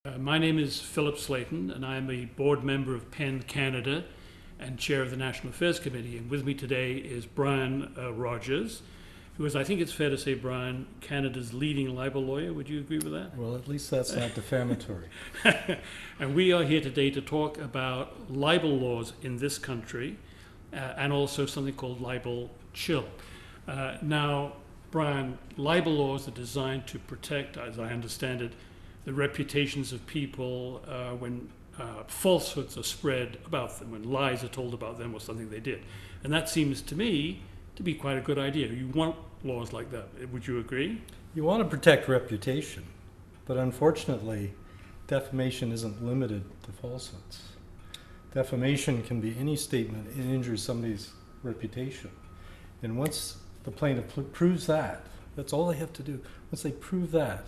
My name is Philip Slayton, and I am a board member of PEN Canada and chair of the National Affairs Committee. And with me today is Brian Rogers, who is, I think it's fair to say, Brian, Canada's leading libel lawyer. Would you agree with that? Well, at least that's not defamatory. And we are here today to talk about libel laws in this country and also something called libel chill. Now, Brian, libel laws are designed to protect, as I understand it, the reputations of people when falsehoods are spread about them, when lies are told about them or something they did. And that seems to me to be quite a good idea. You want laws like that. Would you agree? You want to protect reputation, but unfortunately, defamation isn't limited to falsehoods. Defamation can be any statement that injures somebody's reputation. And once the plaintiff proves that, that's all they have to do. Once they prove that,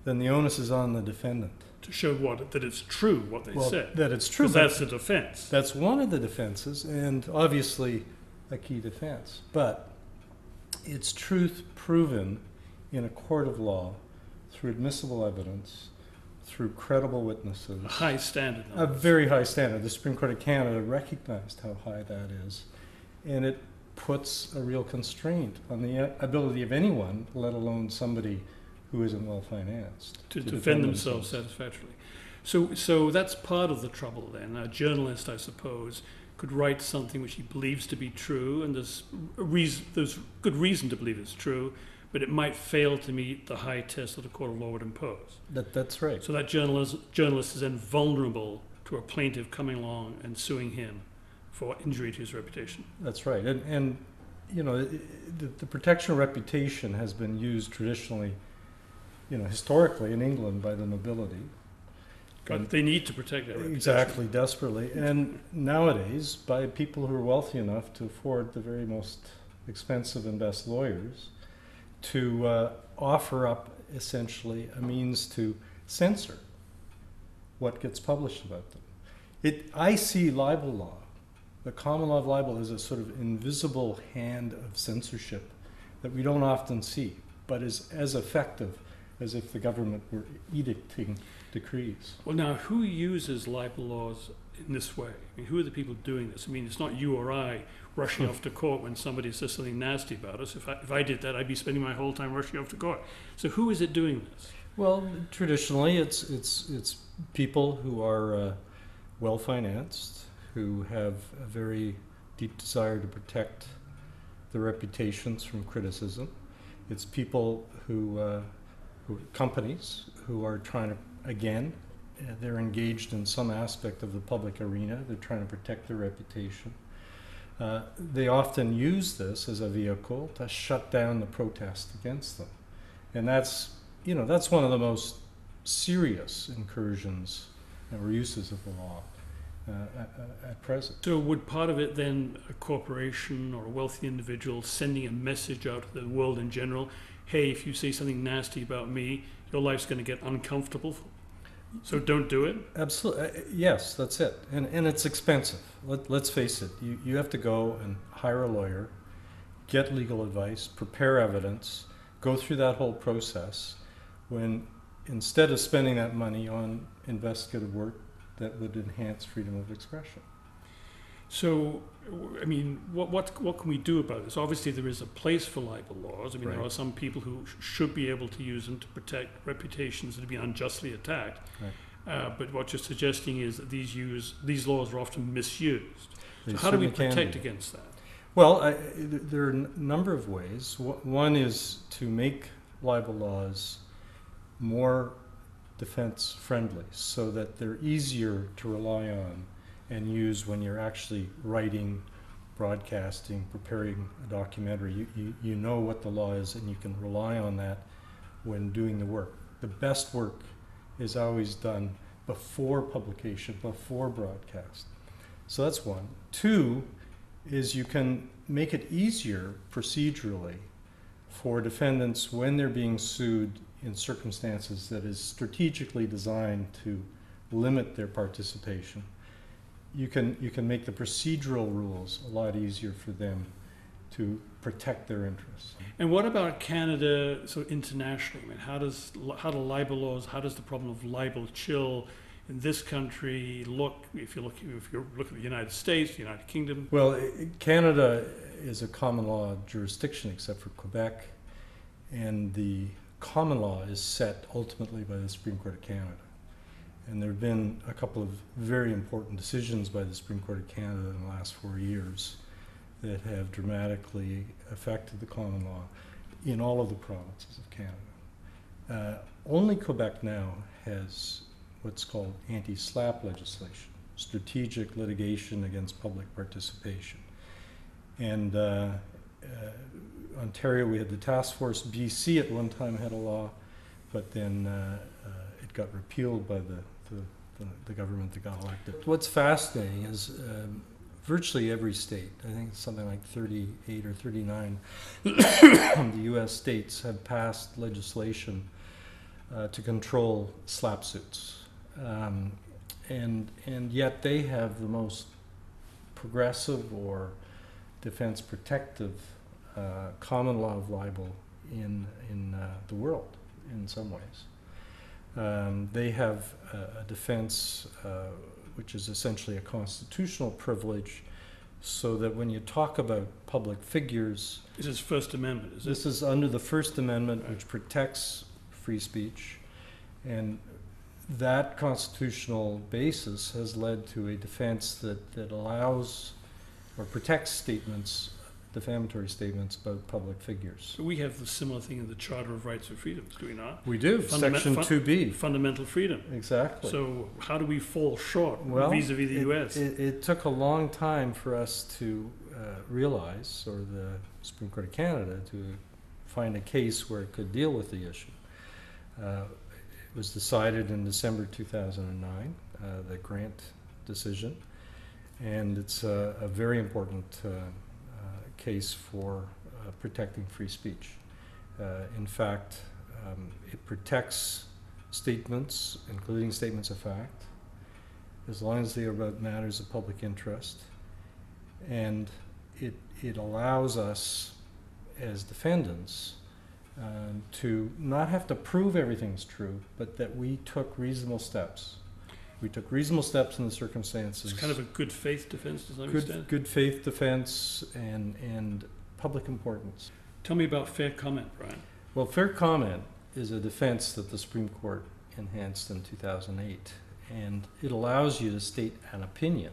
then the onus is on the defendant. To show what? That it's true what they said. That it's true. Because that's the defense. That's one of the defenses, and obviously a key defense. But it's truth proven in a court of law through admissible evidence, through credible witnesses. A high standard. A very high standard. The Supreme Court of Canada recognized how high that is, and it puts a real constraint on the ability of anyone, let alone somebody who isn't well financed, to defend themselves satisfactorily. So that's part of the trouble then. A journalist, I suppose, could write something which he believes to be true, and there's good reason to believe it's true, but it might fail to meet the high test that a court of law would impose. That's right. So that journalist is then vulnerable to a plaintiff coming along and suing him for injury to his reputation. That's right. And you know, the protection of reputation has been used traditionally, historically in England by the nobility. But they need to protect that reputation. Exactly, desperately. And nowadays, by people who are wealthy enough to afford the very most expensive and best lawyers, to offer up essentially a means to censor what gets published about them. I see libel law, the common law of libel, as a sort of invisible hand of censorship that we don't often see, but is as effective as if the government were edicting decrees. Well, now, who uses libel laws in this way? I mean, who are the people doing this? I mean, it's not you or I rushing off to court when somebody says something nasty about us. If I did that, I'd be spending my whole time rushing off to court. So who is it doing this? Well, traditionally, it's people who are well-financed, who have a very deep desire to protect their reputations from criticism. It's people who companies who are trying to, again, they're engaged in some aspect of the public arena. They're trying to protect their reputation. They often use this as a vehicle to shut down the protest against them. And that's one of the most serious incursions or uses of the law at present. So would part of it then a corporation or a wealthy individual sending a message out to the world in general, hey, if you say something nasty about me, your life's going to get uncomfortable, so don't do it? Absolutely. Yes, that's it. And it's expensive. Let's face it. You have to go and hire a lawyer, get legal advice, prepare evidence, go through that whole process, when instead of spending that money on investigative work that would enhance freedom of expression. So, I mean, what can we do about this? Obviously, there is a place for libel laws. I mean, Right. There are some people who should be able to use them to protect reputations that have been unjustly attacked. Right. But what you're suggesting is that these laws are often misused. They So how do we certainly can protect be. against that? Well, there are a number of ways. One is to make libel laws more defense friendly so that they're easier to rely on and use when you're actually writing, broadcasting, preparing a documentary. You know what the law is, and you can rely on that when doing the work. The best work is always done before publication, before broadcast. So that's one. Two is you can make it easier procedurally for defendants when they're being sued in circumstances that is strategically designed to limit their participation. You can make the procedural rules a lot easier for them to protect their interests. And what about Canada, so internationally? I mean, how do libel laws, how does the problem of libel chill in this country look, if you look at the United States, the United Kingdom? Well, Canada is a common law jurisdiction except for Quebec, and the common law is set ultimately by the Supreme Court of Canada. And there have been a couple of very important decisions by the Supreme Court of Canada in the last 4 years that have dramatically affected the common law in all of the provinces of Canada. Only Quebec now has what's called anti-SLAPP legislation, strategic litigation against public participation. And Ontario, we had the task force. BC at one time had a law, but then it got repealed by the government that got elected. What's fascinating is virtually every state, I think it's something like 38 or 39 of the US states have passed legislation to control SLAPP suits. And yet they have the most progressive or defense protective common law of libel in the world in some ways. They have a defense which is essentially a constitutional privilege, so that when you talk about public figures... This is First Amendment, is it? This is under the First Amendment, which protects free speech, and that constitutional basis has led to a defense that allows or protects statements, defamatory statements about public figures. So we have the similar thing in the Charter of Rights and Freedoms, do we not? We do, Section 2B. Fundamental freedom. Exactly. So how do we fall short vis-a-vis the US? It took a long time for us to realize, or the Supreme Court of Canada, to find a case where it could deal with the issue. It was decided in December 2009, the Grant decision, and it's a very important case for protecting free speech. In fact, it protects statements, including statements of fact, as long as they are about matters of public interest, and it allows us as defendants to not have to prove everything's true, but that we took reasonable steps. We took reasonable steps in the circumstances. It's kind of a good faith defense, as I understand. Good faith defense and public importance. Tell me about fair comment, Brian. Well, fair comment is a defense that the Supreme Court enhanced in 2008, and it allows you to state an opinion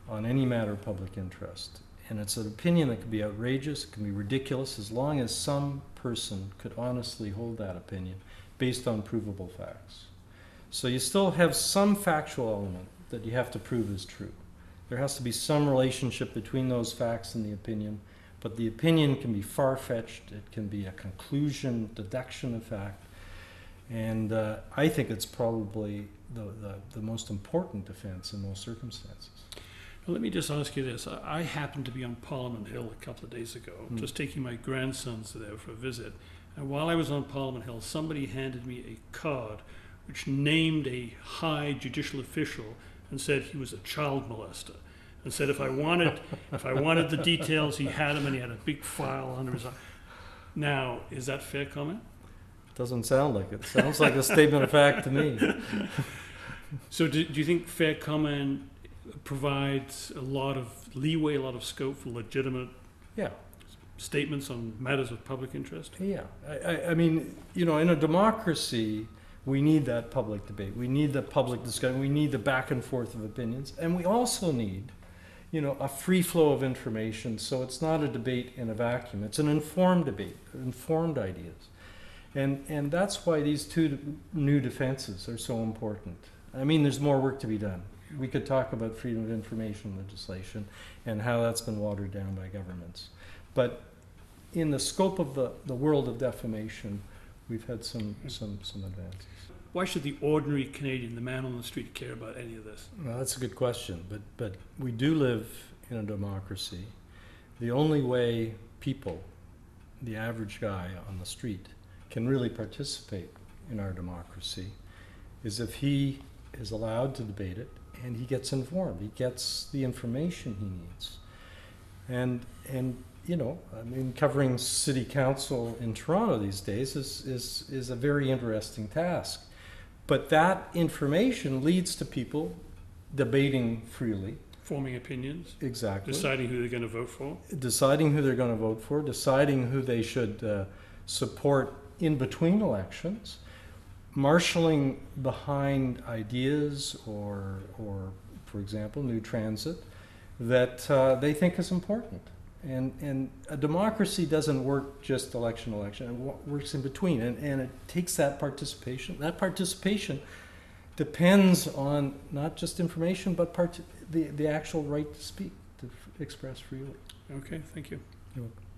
on any matter of public interest. And it's an opinion that can be outrageous, it can be ridiculous, as long as some person could honestly hold that opinion based on provable facts. So you still have some factual element that you have to prove is true. There has to be some relationship between those facts and the opinion, but the opinion can be far-fetched, it can be a conclusion, deduction of fact, and I think it's probably the most important defense in most circumstances. Well, let me just ask you this. I happened to be on Parliament Hill a couple of days ago, just taking my grandsons there for a visit, and while I was on Parliament Hill, somebody handed me a card which named a high judicial official and said he was a child molester, and said if I wanted the details, he had them, and he had a big file under his arm. Now, is that fair comment? Doesn't sound like it. Sounds like a statement of fact to me. So do you think fair comment provides a lot of leeway, a lot of scope for legitimate statements on matters of public interest? Yeah. I mean, in a democracy, we need that public debate. We need the public discussion. We need the back and forth of opinions. And we also need, a free flow of information, so it's not a debate in a vacuum. It's an informed debate, informed ideas. And that's why these two new defenses are so important. I mean, there's more work to be done. We could talk about freedom of information legislation and how that's been watered down by governments. But in the scope of the world of defamation, we've had some advances. Why should the ordinary Canadian, the man on the street, care about any of this? Well, that's a good question, but we do live in a democracy. The only way people, the average guy on the street, can really participate in our democracy is if he is allowed to debate it and he gets informed. He gets the information he needs. And you know, I mean, covering city council in Toronto these days is a very interesting task. But that information leads to people debating freely. Forming opinions, Exactly. deciding who they're going to vote for. Deciding who they're going to vote for, deciding who they should support in between elections, marshalling behind ideas or for example, new transit that they think is important. And a democracy doesn't work just election, it works in between, and it takes that participation. That participation depends on not just information, but the actual right to speak, to express freely. Okay, thank you. You're welcome.